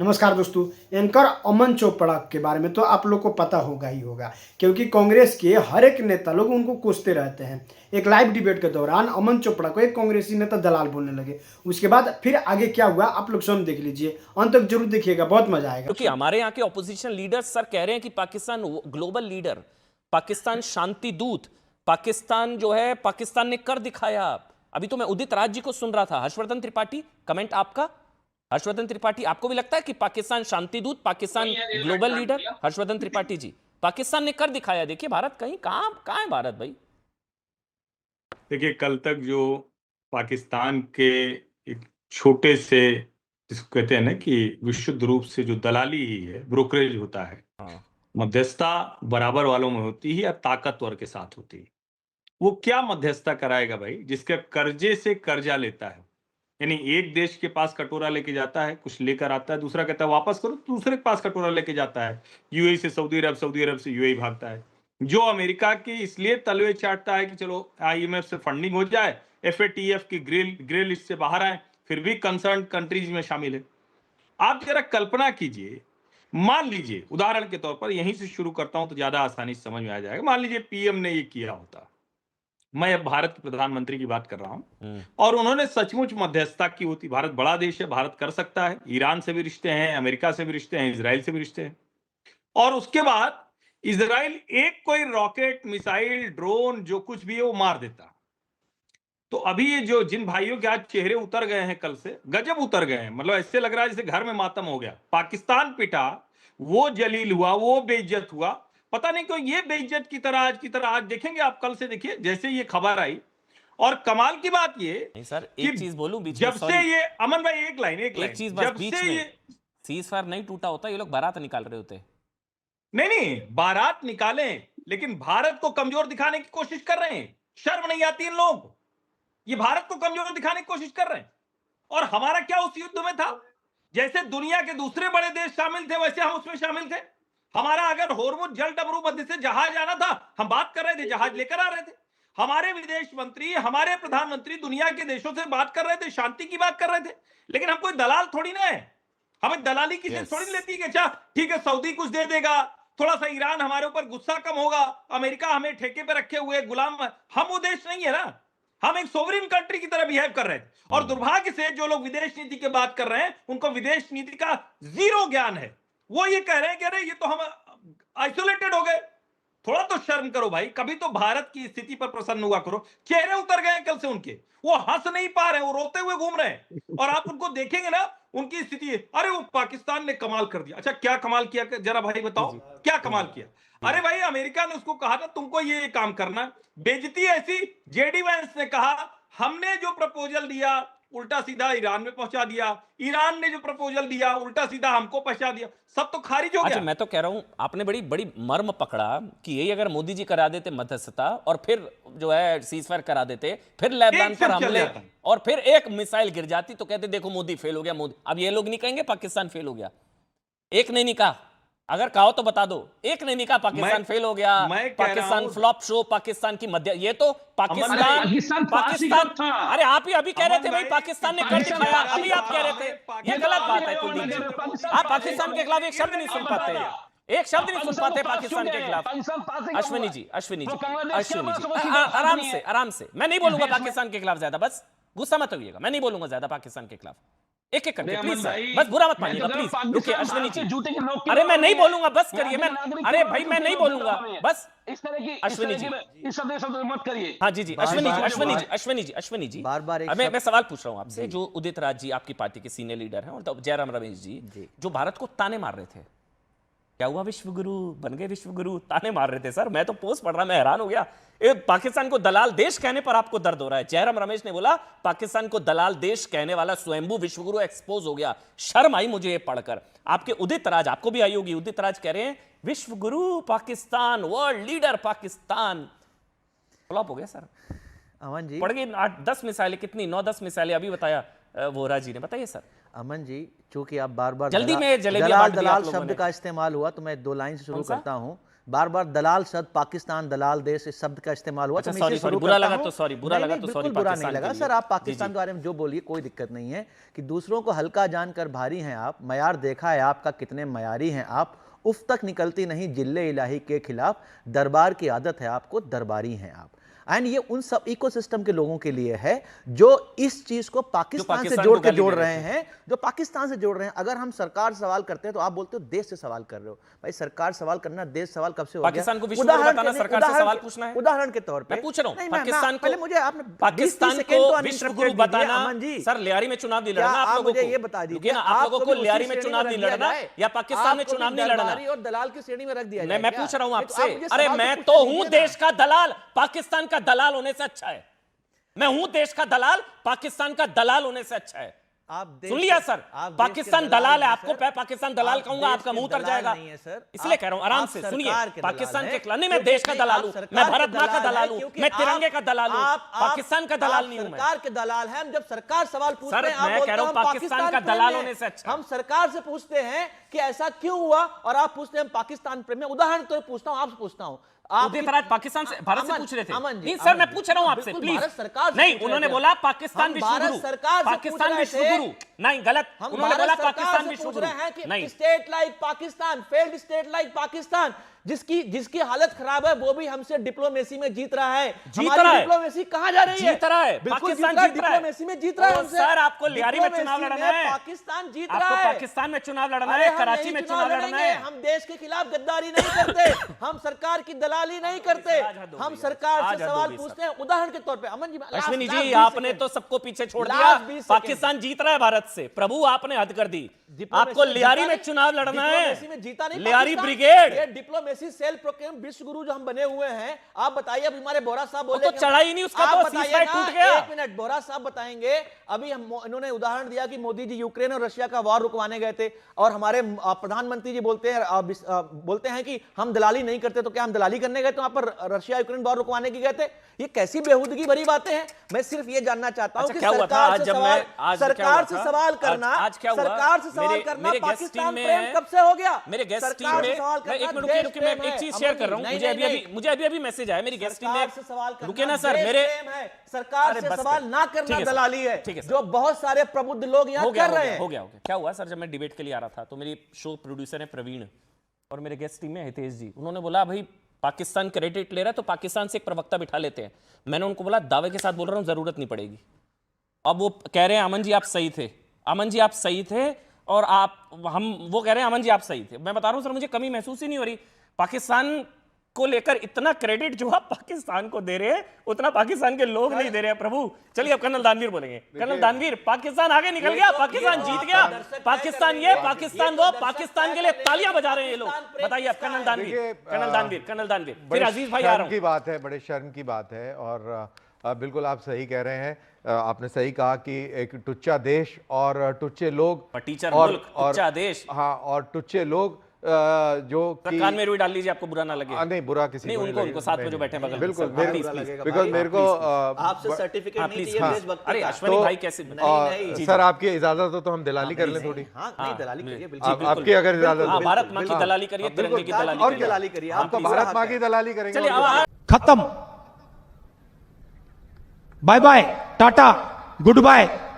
नमस्कार दोस्तों। एंकर अमन चोपड़ा के बारे में तो आप लोग को पता होगा ही होगा, क्योंकि कांग्रेस के हर एक नेता लोग उनको कोसते रहते हैं। एक लाइव डिबेट के दौरान अमन चोपड़ा को एक कांग्रेसी नेता दलाल बोलने लगे। उसके बाद फिर आगे क्या हुआ आप लोग स्वयं देख लीजिए, अंत तक जरूर देखिएगा, बहुत मजा आएगा। क्योंकि हमारे यहाँ के ऑपोजिशन लीडर्स सर कह रहे हैं कि पाकिस्तान ग्लोबल लीडर, पाकिस्तान शांति दूत, पाकिस्तान जो है पाकिस्तान ने कर दिखाया। अभी तो मैं उदित राज जी को सुन रहा था। हर्षवर्धन त्रिपाठी, कमेंट आपका। हर्षवर्धन त्रिपाठी, आपको भी लगता है कि पाकिस्तान शांति दूत, पाकिस्तान ग्लोबल लीडर? हर्षवर्धन त्रिपाठी जी, पाकिस्तान ने कर दिखाया। देखिए भारत कहीं कहां है भारत भाई? देखिए, कल तक जो पाकिस्तान के एक छोटे से, जिसको कहते हैं ना कि विशुद्ध रूप से जो दलाली ही है, ब्रोकरेज होता है, हाँ। मध्यस्थता बराबर वालों में होती है या ताकतवर के साथ होती है। वो क्या मध्यस्थता कराएगा भाई, जिसके कर्जे से कर्जा लेता है। यानी एक देश के पास कटोरा लेके जाता है, कुछ लेकर आता है, दूसरा कहता है वापस करो, दूसरे के पास कटोरा लेके जाता है। यूएई से सऊदी अरब, सऊदी अरब से यूएई भागता है। जो अमेरिका की इसलिए तलवे चाटता है कि चलो आईएमएफ से फंडिंग हो जाए, एफएटीएफ की ग्रे लिस्ट से बाहर आए, फिर भी कंसर्न कंट्रीज में शामिल है। आप जरा कल्पना कीजिए, मान लीजिए उदाहरण के तौर पर, यहीं से शुरू करता हूं तो ज्यादा आसानी से समझ में आ जाएगा। मान लीजिए पीएम ने ये किया होता, मैं अब भारत के प्रधानमंत्री की बात कर रहा हूं, और उन्होंने सचमुच मध्यस्थता की होती। भारत बड़ा देश है, भारत कर सकता है। ईरान से भी रिश्ते हैं, अमेरिका से भी रिश्ते हैं, इजराइल से भी रिश्ते हैं। और उसके बाद इजराइल एक कोई रॉकेट, मिसाइल, ड्रोन, जो कुछ भी है वो मार देता। तो अभी ये जो जिन भाइयों के आज चेहरे उतर गए हैं, कल से गजब उतर गए हैं, मतलब ऐसे लग रहा है जैसे घर में मातम हो गया। पाकिस्तान पिटा, वो जलील हुआ, वो बेइज्जत हुआ। पता नहीं क्यों ये बेइज्जत की तरह आज देखेंगे आप, कल से देखिए जैसे ये खबर आई। और कमाल की बात ये नहीं सर, कि एक चीज बोलूं बीच में, जब से सॉरी, ये, अमन भाई एक लाइन एक चीज बस जब बीच से में, ये, सीज फायर नहीं टूटा होता ये लोग बारात निकाल रहे होते। नहीं नहीं, बारात निकालें, लेकिन भारत को कमजोर दिखाने की कोशिश कर रहे हैं। शर्म नहीं आती इन लोगों को? ये भारत को कमजोर दिखाने की कोशिश कर रहे हैं। और हमारा क्या उस युद्ध में था? जैसे दुनिया के दूसरे बड़े देश शामिल थे, वैसे हम उसमें शामिल थे। हमारा अगर होर्मुज जल डमरू मध्य से जहाज आना था, हम बात कर रहे थे, जहाज लेकर आ रहे थे। हमारे विदेश मंत्री, हमारे प्रधानमंत्री दुनिया के देशों से बात कर रहे थे, शांति की बात कर रहे थे। लेकिन हम कोई दलाल थोड़ी ना है। हमें दलाली किसी थोड़ी लेती है कि अच्छा ठीक है, सऊदी कुछ दे देगा, थोड़ा सा ईरान हमारे ऊपर गुस्सा कम होगा, अमेरिका हमें ठेके पे रखे हुए गुलाम। हम वो देश नहीं है ना। हम एक सोवरिन कंट्री की तरह बिहेव कर रहे थे। और दुर्भाग्य से जो लोग विदेश नीति की बात कर रहे हैं, उनको विदेश नीति का जीरो ज्ञान है। वो ये कह रहे हैं कि अरे ये तो हम आइसोलेटेड हो गए। थोड़ा तो शर्म करो भाई, कभी तो भारत की स्थिति पर प्रसन्न हुआ करो। चेहरे उतर गए कल से उनके, वो हंस नहीं पा रहे, वो रोते हुए घूम रहे हैं। और आप उनको देखेंगे ना, उनकी स्थिति, अरे वो पाकिस्तान ने कमाल कर दिया। अच्छा क्या कमाल किया, जरा भाई बताओ क्या कमाल किया? अरे भाई, अमेरिका ने उसको कहा था तुमको ये काम करना है। बेइज्जती ऐसी, जेडी वैंस ने कहा हमने जो प्रपोजल दिया उल्टा सीधा ईरान में पहुंचा दिया, ईरान ने जो प्रपोजल दिया उल्टा सीधा हमको पहुंचा दिया, सब तो खारिज हो अच्छा, गया। मैं तो कह रहा हूं आपने बड़ी बड़ी मर्म पकड़ा कि यही अगर मोदी जी करा देते मध्यस्थता, और फिर जो है सीज फायर करा देते, फिर लेबनान पर हमले, और फिर एक मिसाइल गिर जाती, तो कहते देखो मोदी फेल हो गया, मोदी। अब ये लोग नहीं कहेंगे पाकिस्तान फेल हो गया? एक ने नहीं कहा, अगर कहो तो बता दो। एक ने नहीं कहा पाकिस्तान फेल हो गया, पाकिस्तान फ्लॉप शो, पाकिस्तान की मध्य, ये तो पाकिस्तान अरे आप ही अभी कह रहे थे भाई पाकिस्तान ने कर दिखाया, अभी आप कह रहे थे। ये गलत बात है कुलदीप जी, आप पाकिस्तान के खिलाफ एक शब्द नहीं सुन पाते, एक शब्द नहीं सुन पाते पाकिस्तान के खिलाफ। अश्विनी जी, अश्विनी जी, अश्विनी जी, आराम से, मैं नहीं बोलूंगा पाकिस्तान के खिलाफ ज्यादा, बस गुस्सा मत होइएगा, मैं नहीं बोलूंगा ज्यादा पाकिस्तान के खिलाफ। एक एक करके प्लीज सर, बस बुरा मत मानिएगा प्लीज। रुकिए अश्विनी जी, अरे मैं नहीं बोलूंगा, बस करिए। मैं, अरे भाई मैं नहीं बोलूंगा, बस। इस तरह की अश्विनी जी, इस शब्द मत करिए। हाँ जी जी, अश्विनी जी, मैं सवाल पूछ रहा हूँ आपसे। जो उदित राज जी आपकी पार्टी के सीनियर लीडर हैं, और जयराम रमेश जी जो भारत को ताने मार रहे थे, क्या हुआ विश्वगुरु बन गए, विश्वगुरु ताने मार रहे थे सर। मैं तो पोस्ट पढ़ रहा, मैं हैरान हो गया। पाकिस्तान को दलाल देश कहने पर आपको दर्द हो रहा है। जयराम रमेश ने बोला पाकिस्तान को दलाल देश कहने वाला स्वयंभू विश्वगुरु एक्सपोज हो गया। शर्म आई मुझे ये पढ़कर। आपके उदित राज, आपको भी आई होगी, उदित राज कह रहे हैं Vishwaguru Pakistan, world leader Pakistan. Flop हो गया सर। अमन जी पड़ गई 8-10 मिसाइलें, कितनी 9-10 मिसाइलें अभी बताया वोरा जी ने, बताइए सर। अमन जी, चूंकि आप बार बार जल्दी में दलाल शब्द का इस्तेमाल हुआ, तो मैं 2 लाइन से शुरू करता हूं। बार बार दलाल शब्द, पाकिस्तान दलाल देश, इस शब्द का इस्तेमाल हुआ। अच्छा, तो मैं इसे sorry, शुरू बुरा करता लगा हूं। तो sorry, बुरा नहीं, लगा नहीं, तो बिल्कुल sorry बुरा नहीं पाकिस्तान लगा के सर। लिए। आप पाकिस्तान के बारे में जो बोलिए कोई दिक्कत नहीं है कि दूसरों को हल्का जानकर भारी हैं आप। मयार देखा है आपका कितने मयारी हैं आप। उफ तक निकलती नहीं जिल्ले इलाही के खिलाफ, दरबार की आदत है आपको, दरबारी हैं आप। एंड ये उन सब इकोसिस्टम के लोगों के लिए है जो इस चीज को पाकिस्तान से पाकिस्तान जोड़ को के गाली जोड़ दे रहे रहे हैं, जो पाकिस्तान से जोड़ रहे हैं। अगर हम सरकार से सवाल करते हैं तो आप बोलते हो देश से सवाल कर रहे हो। भाई सरकार सवाल करना, देश सवाल कब से हो गया? पाकिस्तान को विश्व गुरु बताना, सरकार से सवाल पूछना है। उदाहरण के तौर पे मैं पूछ रहा हूं, नहीं, पाकिस्तान को, पहले मुझे आपने पाकिस्तान 20 सेकंड तो को विश्व uninterrupted गुरु दीजिए, बताना। अमन जी। सर लियारी में चुनाव नहीं क्या लड़ना आप आप लोगों मुझे को, ये बता दीजिए, रुकिए ना, आप लोगों आपको को भी लियारी उसी में श्रेणी चुनाव रख नहीं दिया लड़ना जाए? या पाकिस्तान में आपको भी चुनाव नहीं लड़ना? दरबारी और दलाल की श्रेणी में रख दिया जाए मैं क्या? पूछ रहा हूं नहीं, तो आप आपसे, मुझे अरे सवाल मैं पूछने तो दीजिए हूं ना। देश का दलाल, पाकिस्तान का दलाल होने से अच्छा है। मैं हूं देश का दलाल, पाकिस्तान का दलाल होने से अच्छा है। आप देश सुन लिया के- सर, आप देश पाकिस्तान के दलाल है, नहीं, आपको सर। मैं पाकिस्तान दलाल आप कहूंगा, देश आपका के मुंह उतर दलाल जाएगा। नहीं है, सर। इसलिए कह रहा हूं, आराम आप से सरकार सुनिए, के दलाल पाकिस्तान हैं। के खिलाफ नहीं, मैं देश का क्योंकि दलाल आप हूं, सरकार मैं के भारत मां का दलाल दलाल हैं, हूं, क्योंकि मैं आप- तिरंगे का दलाल हूं, आप- पाकिस्तान का दलाल आप नहीं हूं मैं। सरकार के दलाल हैं। हम जब सरकार सवाल पूछते सर, हैं, आप मैं बोलते कह रहा हूं हैं हम पाकिस्तान का प्रेमी दलाल हैं। होने से अच्छा है। हम सरकार से पूछते हैं कि ऐसा क्यों हुआ, और आप पूछते हैं हम पाकिस्तान प्रेमी हैं। उदाहरण तो पूछता हूं, आपसे पूछता हूं, उदित राज पाकिस्तान से, भारत से पूछ रहे थे। अमन जी, नहीं सर, मैं अमन पूछ जी, रहा हूं आपसे, बिल्कुल प्लीज। भारत सरकार से नहीं, पूछ रहे उन्होंने थे। बोला पाकिस्तान हम विश्व भारत गुरु, सरकार से पाकिस्तान पूछ रहे विश्व थे। गुरु, नहीं गलत, हम उन्होंने बोला भारत सरकार पाकिस्तान से विश्व पूछ गुरु, रहे हैं कि नहीं। State like Pakistan, failed state like Pakistan, जिसकी हालत खराब है, वो भी हमसे डिप्लोमेसी में जीत रहा है। हमारी रहा है। डिप्लोमेसी कहां जा रही है? जीत रहा है, बिल्कुल पाकिस्तान जीत रहा है, जीत रहा है। डिप्लोमेसी में जीत रहा है तो हमसे। सर, आपको लियारी में चुनाव डिप्लोमेसी लड़ना में है। पाकिस्तान जीत आपको रहा है। पाकिस्तान में चुनाव लड़ना अरे है, हम कराची नहीं में चुनाव लड़ना लड़ेंगे। है। हम देश के खिलाफ गद्दारी नहीं करते, हम सरकार की दलाली नहीं करते, हम सरकार से सवाल पूछते हैं। उदाहरण के तौर पे अमन जी, अश्विनी लास्ट जी, 20 आपने सेकंड। तो सबको पीछे छोड़ लास्ट दिया, 20 सेकंड। पाकिस्तान जीत रहा है भारत से। प्रभु, आपने हद कर दी। डिप्लोमेसी आपको में लियारी जीता में नहीं, चुनाव लड़ना है, डिप्लोमेसी में जीता नहीं लियारी पाकिस्तान। ब्रिगेड। ये डिप्लोमेसी सेल्फ प्रोक्लेम विश्व गुरु जो हम बने हुए हैं, आप बताइए। अभी हमारे बोरा साहब बोले तो कि चढ़ा ही नहीं उसका, आप तो बताइए सीज़फायर ना, टूट गया। 1 मिनट, बोरा साहब बताएंगे। अभी हम इन्होंने उदाहरण दिया कि मोदी जी यूक्रेन और रशिया का वॉर रुकवाने गए थे, और हमारे प्रधानमंत्री जी बोलते हैं कि हम दलाली नहीं करते। तो क्या हम दलाली करने गए तो वहां पर रशिया यूक्रेन वॉर रुकवाने की गए थे? ये कैसी बेहूदगी भरी बातें हैं। मैं सिर्फ ये जानना चाहता हूं अच्छा, कि क्या हुआ था सरकार आज से जब सवाल, मैं- आज क्या हुआ सरकार से था? सवाल करना, आज क्या हुआ? सरकार से सवाल मेरे- करना, मेरे गेस्ट पाकिस्तान टीम में प्रेम है। कब से हो गया? मेरे गेस्ट टीम सरकार से में, सवाल मैं करना एक मिनट रुकिए, देश रुकिए, मैं प्रेम एक है। चीज शेयर कर रहा हूं। नहीं, मुझे अभी मैसेज आया मेरी गेस्ट टीम में। सरकार से सवाल करना रुकिए ना सर, देश मेरे प्रेम है। सरकार अरे से बस सवाल कर। ना ठीक करना है सर, दलाली है, ठीक है सर। जो बहुत सारे प्रबुद्ध लोग यहाँ कर रहे हैं। हो गया। क्या हुआ सर, जब मैं डिबेट के लिए आ रहा था तो मेरी शो प्रोड्यूसर है प्रवीण, और मेरे गेस्ट टीम में हितेश जी, उन्होंने बोला भाई पाकिस्तान क्रेडिट ले रहा है तो पाकिस्तान से एक प्रवक्ता बिठा लेते हैं। मैंने उनको बोला दावे के साथ बोल रहा हूं, जरूरत नहीं पड़ेगी। अब वो कह रहे हैं अमन जी आप सही थे, अमन जी आप सही थे, और वो कह रहे हैं अमन जी आप सही थे। मैं बता रहा हूं सर, मुझे कमी महसूस ही नहीं हो रही। पाकिस्तान को लेकर इतना क्रेडिट जो आप पाकिस्तान को दे रहे हैं, उतना पाकिस्तान के लोग नहीं दे रहे हैं। प्रभु चलिए, अब कर्नल दानवीर बोलेंगे। कर्नल दानवीर, पाकिस्तान आगे निकल गया, पाकिस्तान जीत गया, पाकिस्तान ये, पाकिस्तान वो, पाकिस्तान के लिए तालियां बजा रहे हैं ये लोग। बताइए अब कर्नल दानवीर, कर्नल दानवीर, फिर अजीज भाई आ रहा हूं। की बात है, बड़े शर्म की बात है। और बिल्कुल आप सही कह रहे हैं। आपने सही कहा कि एक टुच्चा देश और टुच्चे लोग, टीचर मुल्क, टुच्चा देश, हाँ, और टुच्चे लोग जो कान में रुई डाल लीजिए, आपको बुरा ना लगे। नहीं, बुरा किसी नहीं, को उनको लगेगा। साथ में जो बैठे हैं बगल में, बिल्कुल, सर, बिल्कुल, बिकॉज़ मेरे को आपसे सर्टिफिकेट नहीं चाहिए हाँ, देशभक्ति अरे का। अश्विनी भाई कैसे नहीं, सर आपकी इजाजत हो तो हम दलाली कर लें थोड़ी। हाँ, नहीं दलाली करिए, बिल्कुल। आपकी अगर इजाजत हाँ, हो, भारत माँ की दलाली करिए, तिरंगे की दलाली और करिए। दलाली करिए, हम तो भारत माँ की दलाली करेंगे। चलिए अब खत्म, bye bye, tata, good bye.